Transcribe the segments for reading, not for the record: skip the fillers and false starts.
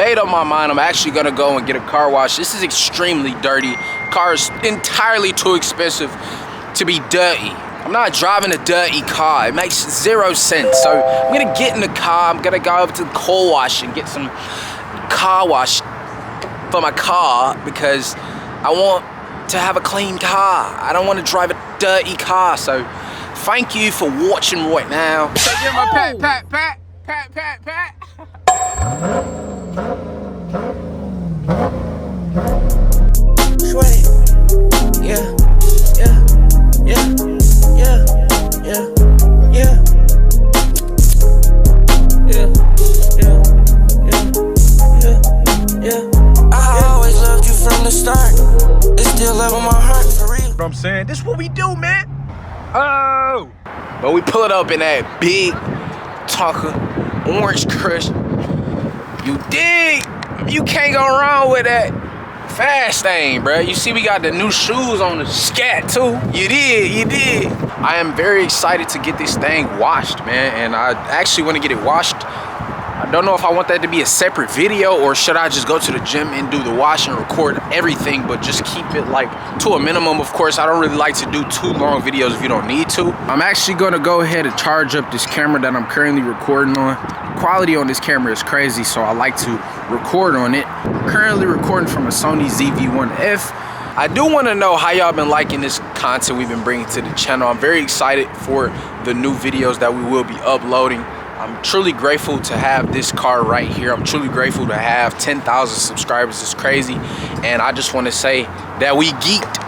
made up my mind. I'm actually gonna go and get a car wash. This is extremely dirty. Car is entirely too expensive to be dirty. I'm not driving a dirty car. It makes 0 sense. So I'm gonna get in the car. I'm gonna go over to the car wash and get some car wash for my car because I want to have a clean car. I don't want to drive a dirty car. So thank you for watching right now. So give my pat. Sweat. Yeah. I always loved you from the start. It's still love on my heart for real. You know what I'm saying? This is what we do, man. Oh! But we pull it up in that big Tonka Orange Crush. You dig? You can't go wrong with that fast thing, bro. You see we got the new shoes on the Scat too. You did. I am very excited to get this thing washed, man. And I actually want to get it washed. I don't know if I want that to be a separate video or should I just go to the gym and do the wash and record everything, but just keep it like to a minimum. Of course, I don't really like to do too long videos if you don't need to. I'm actually going to go ahead and charge up this camera that I'm currently recording on. Quality on this camera is crazy, so I like to record on it. I'm currently recording from a Sony ZV-1F. I do want to know how y'all been liking this content we've been bringing to the channel. I'm very excited for the new videos that we will be uploading. I'm truly grateful to have this car right here. I'm truly grateful to have 10,000 subscribers. It's crazy. And I just want to say that we geeked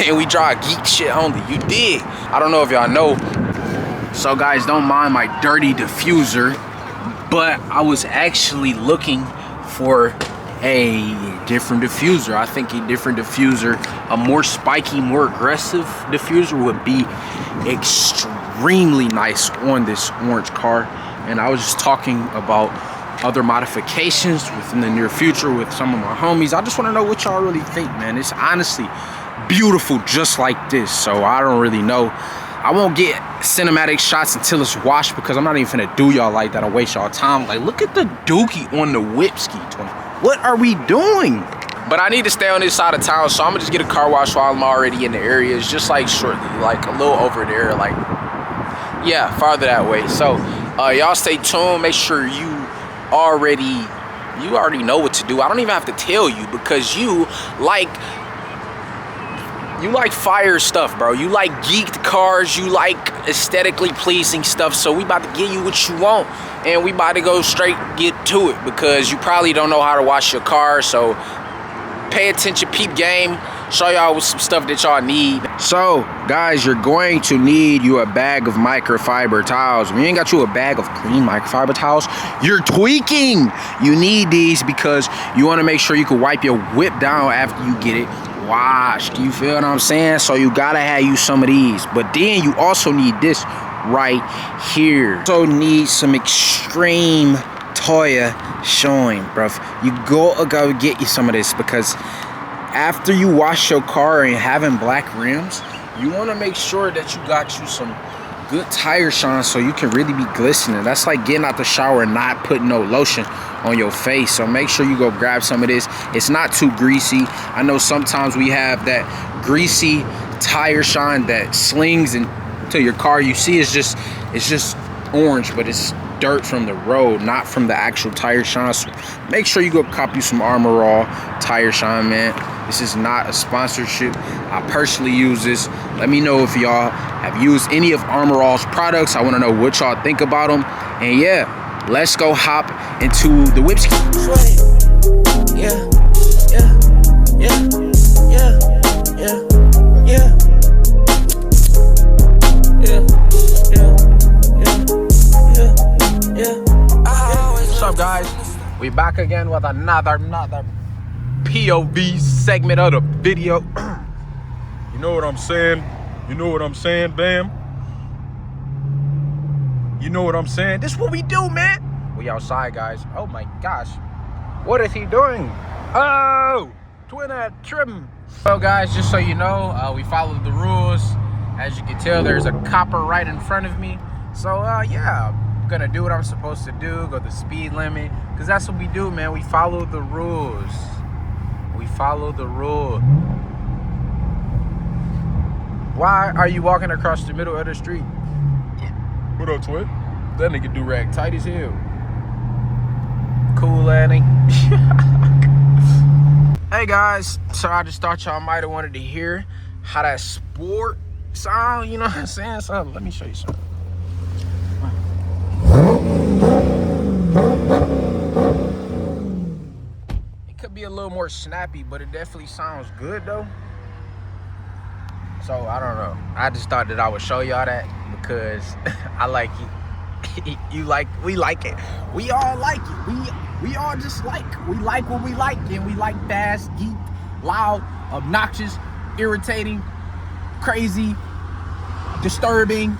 and we drive geek shit only. You dig? I don't know if y'all know. So guys, don't mind my dirty diffuser, but I was actually looking for a different diffuser. I think a different diffuser, a more spiky, more aggressive diffuser would be extremely nice on this orange car. And I was just talking about other modifications within the near future with some of my homies. I just want to know what y'all really think, man. It's honestly beautiful just like this. So I don't really know. I won't get cinematic shots until it's washed because I'm not even finna do y'all like that. I'll waste y'all time. Like, look at the dookie on the whipski. What are we doing? But I need to stay on this side of town, so I'm gonna just get a car wash while I'm already in the area. It's just like shortly, like a little over there, like, yeah, farther that way. So y'all stay tuned. Make sure you already know what to do. I don't even have to tell you because you like fire stuff, bro. You like geeked cars. You like aesthetically pleasing stuff. So we about to give you what you want, and we about to go straight get to it because you probably don't know how to wash your car. So pay attention, peep game. Show y'all with some stuff that y'all need. So guys, you're going to need you a bag of microfiber towels. If you ain't got you a bag of clean microfiber towels, you're tweaking. You need these because you want to make sure you can wipe your whip down after you get it washed. You feel what I'm saying? So you gotta have you some of these. But then you also need this right here. Also need some extreme Toya showing, bruv. You go get you some of this because after you wash your car and having black rims, you want to make sure that you got you some good tire shine so you can really be glistening. That's like getting out the shower and not putting no lotion on your face. So make sure you go grab some of this. It's not too greasy. I know sometimes we have that greasy tire shine that slings into your car. You see it's just orange, but it's dirt from the road, not from the actual tire shine. So make sure you go cop you some Armor All tire shine, man. This is not a sponsorship. I personally use this. Let me know if y'all have used any of Armor All's products. I want to know what y'all think about them. And yeah, let's go hop into the whipski. What's up, guys? We back again with another POV segment of the video. You know what I'm saying? You know what I'm saying, Bam? You know what I'm saying? This is what we do, man. We outside, guys. Oh my gosh. What is he doing? Oh, twin at trim. So guys, just so you know, we followed the rules. As you can tell, there's a copper right in front of me. So yeah, gonna do what I'm supposed to do, go the speed limit, because that's what we do, man. We follow the rules. We follow the rule. Why are you walking across the middle of the street? What up, twin? That nigga do rag tight as hell. Cool, Annie. Hey guys, so I just thought y'all might have wanted to hear how that sport sound, you know what I'm saying? So let me show you something. It could be a little more snappy, but it definitely sounds good though. So I don't know. I just thought that I would show y'all that because I like it. You like, we like it. We all like it. We all just like, we like what we like, and we like fast, geek, loud, obnoxious, irritating, crazy, disturbing,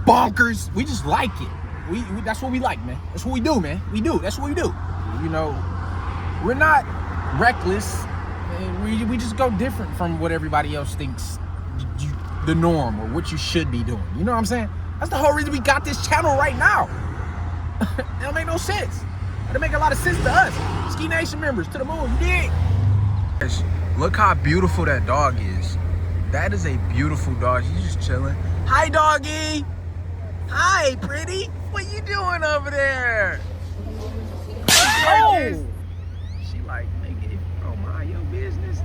bonkers. We just like it. We that's what we like, man. That's what we do, man. We do. That's what we do. You know, we're not reckless. We just go different from what everybody else thinks the norm or what you should be doing. You know what I'm saying? That's the whole reason we got this channel right now. It don't make no sense. It don't make a lot of sense to us. Ski Nation members, to the moon, you dig? Look how beautiful that dog is. That is a beautiful dog. She's just chilling. Hi, doggy. Hi, pretty. What you doing over there? Oh! She like, nigga, if you don't mind your business.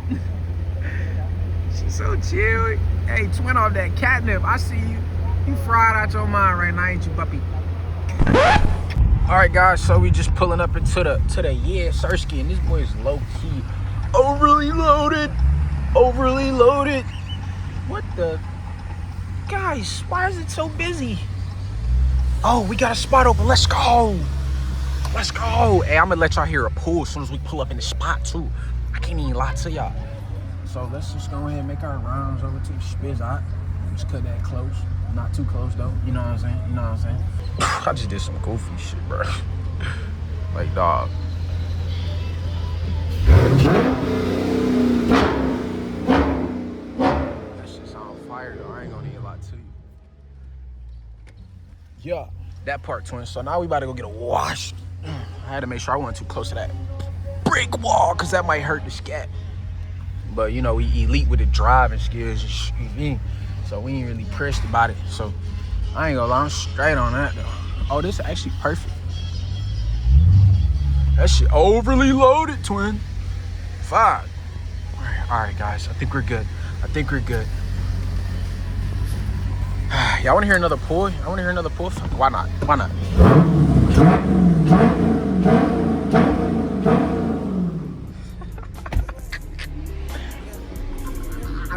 She's so chill. Hey, twin off that catnip. I see you. You fried out your mind right now, ain't you, puppy? All right, guys. So we just pulling up into the yeah Sirski, and this boy is low key, overly loaded. Overly loaded. What the? Guys, why is it so busy? Oh, we got a spot open. Let's go. Let's go. Hey, I'm gonna let y'all hear a pull as soon as we pull up in the spot too. I can't even lie to y'all. So let's just go ahead and make our rounds over to the Spiz out. Just cut that close. Not too close though. You know what I'm saying? You know what I'm saying? I just did some goofy shit, bro. Like, dog. That shit sound fire though. I ain't gonna need a lot to you. Yeah, that part, twin. So now we about to go get a wash. I had to make sure I wasn't too close to that brick wall, cause that might hurt the scat. But you know, we elite with the driving skills, you mean? So we ain't really pressed about it. So I ain't gonna lie, I'm straight on that though. Oh, this is actually perfect. That shit overly loaded, twin. 5. All right, guys. I think we're good. I think we're good. Y'all wanna hear another pull? I wanna hear another pull. Why not? Why not?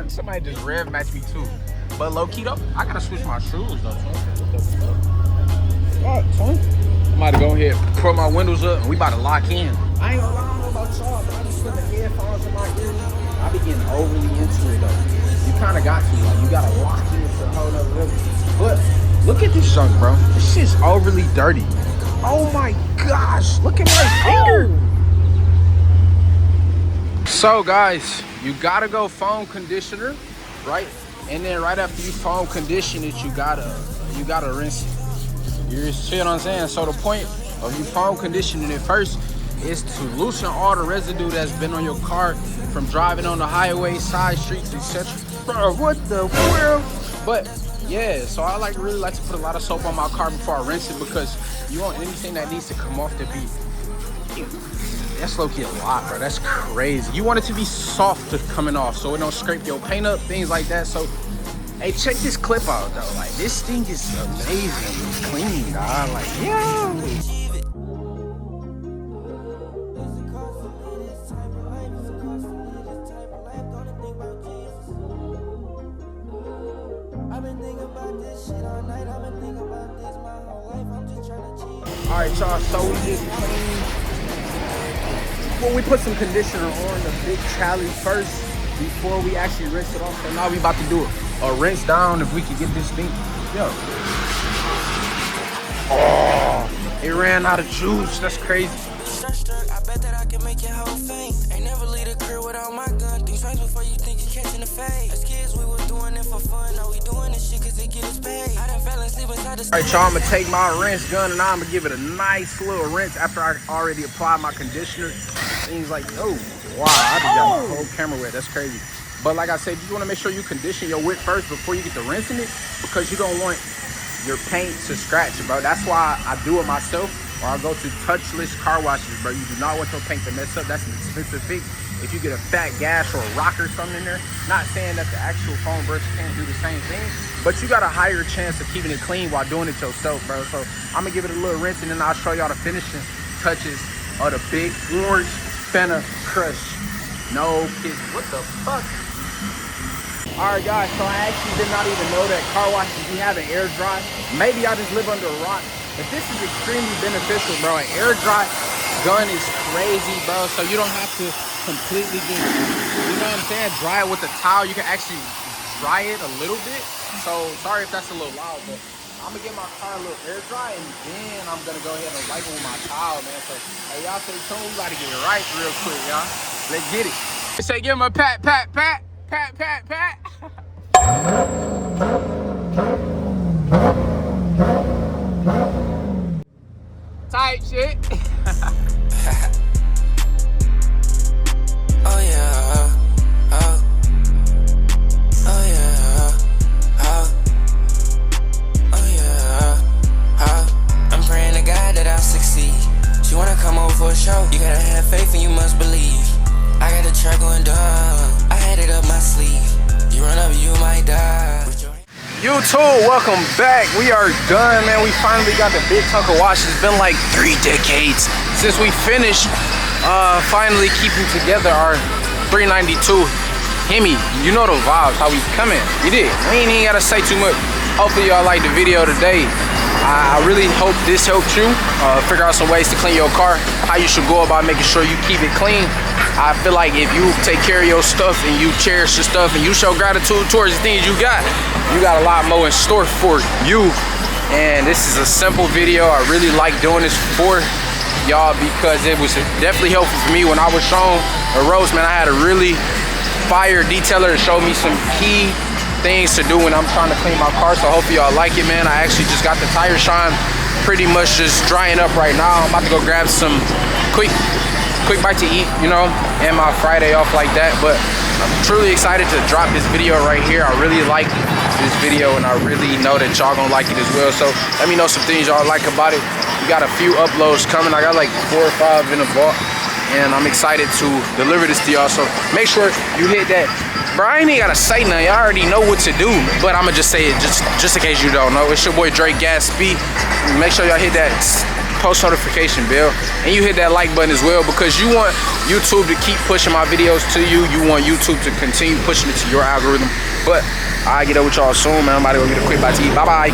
Somebody just rev matched me too. But low key though, I gotta switch my shoes though. Alright, son. I'm about to go ahead, put my windows up, and we about to lock in. I ain't gonna lie, I don't know about y'all, but I just put the headphones in my ears. I be getting overly into it though. You kinda got to, like, you gotta lock in to a whole nother level. But look at this junk, bro. This shit's overly dirty. Oh my gosh, look at my finger. So guys, you gotta go foam conditioner, right? And then right after you foam condition it, you gotta rinse it. You see what I'm saying? So the point of you foam conditioning it first is to loosen all the residue that's been on your car from driving on the highway, side streets, etc. Bro, what the world? But yeah, so I really like to put a lot of soap on my car before I rinse it, because you want anything that needs to come off to be, that's low-key a lot, bro. That's crazy. You want it to be soft to coming off so it don't scrape your paint up, things like that. So, hey, check this clip out, though. Like, this thing is amazing. It's clean, dog. Like, yo. All right, y'all. So we just cleaned. Well, we put some conditioner on the big challenge first before we actually rinse it off. So now we about to do a rinse down if we can get this thing. Yo. Oh, it ran out of juice. That's crazy. you struck. I bet that I can make your whole faint. Ain't never leave the crib without my gun. Think twice before you think you're catching the fade. As kids, we was doing it for fun. Now we doing this shit cause it get us paid. I done fell asleep inside the. Alright, y'all, I'm gonna take my rinse gun and I'm gonna give it a nice little rinse after I already applied my conditioner. Things like, oh, wow, I just got my whole camera wet. That's crazy. But like I said, you want to make sure you condition your whip first before you get to rinsing it, because you don't want your paint to scratch, bro. That's why I do it myself, or I go to touchless car washes, bro. You do not want your paint to mess up. That's an expensive fix. If you get a fat gash or a rock or something in there, not saying that the actual foam brush can't do the same thing, but you got a higher chance of keeping it clean while doing it yourself, bro. So I'm gonna give it a little rinse and then I'll show y'all the finishing touches of the big orange Fenna Crush. No kidding. What the fuck? Alright guys, so I actually did not even know that car washes be having air dry. Maybe I just live under a rock, but this is extremely beneficial, bro. An air dry gun is crazy, bro. So you don't have to completely just, you know what I'm saying, dry it with a towel. You can actually dry it a little bit. So sorry if that's a little loud, but I'm gonna get my car a little air dry and then I'm gonna go ahead and wipe it with my towel, man. So hey, y'all stay tuned. We gotta get it right real quick, y'all. Let's get it. Say give him a pat, pat, pat. Pat, pat, pat. Tight shit. Oh yeah. Oh. Oh yeah. Oh. Oh yeah. Oh. I'm praying to God that I'll succeed. She wanna come over for a show. You gotta have faith and you must believe. I got a track going down. I had it up my sleeve. You run up, you might die. YouTube, welcome back. We are done, man. We finally got the big chunk of wash. It's been like 3 decades since we finished finally keeping together our 392 HEMI. You know the vibes, how we coming. We did. We ain't even gotta say too much. Hopefully y'all like the video today. I really hope this helped you figure out some ways to clean your car, how you should go about making sure you keep it clean. I feel like if you take care of your stuff and you cherish your stuff and you show gratitude towards the things you got a lot more in store for you. And this is a simple video. I really like doing this for y'all because it was definitely helpful for me when I was shown a roast, man. I had a really fire detailer to show me some key things to do when I'm trying to clean my car. So hopefully y'all like it, man. I actually just got the tire shine pretty much just drying up right now. I'm about to go grab some quick bite to eat, you know, and my Friday off like that. But I'm truly excited to drop this video right here. I really like this video and I really know that y'all gonna like it as well. So let me know some things y'all like about it. We got a few uploads coming. I got like 4 or 5 in the vault and I'm excited to deliver this to y'all. So make sure you hit that. Bro, I ain't even gotta say nothing. Y'all already know what to do, but I'ma just say it just in case you don't know. It's your boy Drake Gatsby. Make sure y'all hit that post notification bell and you hit that like button as well, because you want YouTube to keep pushing my videos to you. You want YouTube to continue pushing it to your algorithm. But I'll get up with y'all soon, man. I'm about to go get a quick bite to eat. Bye bye.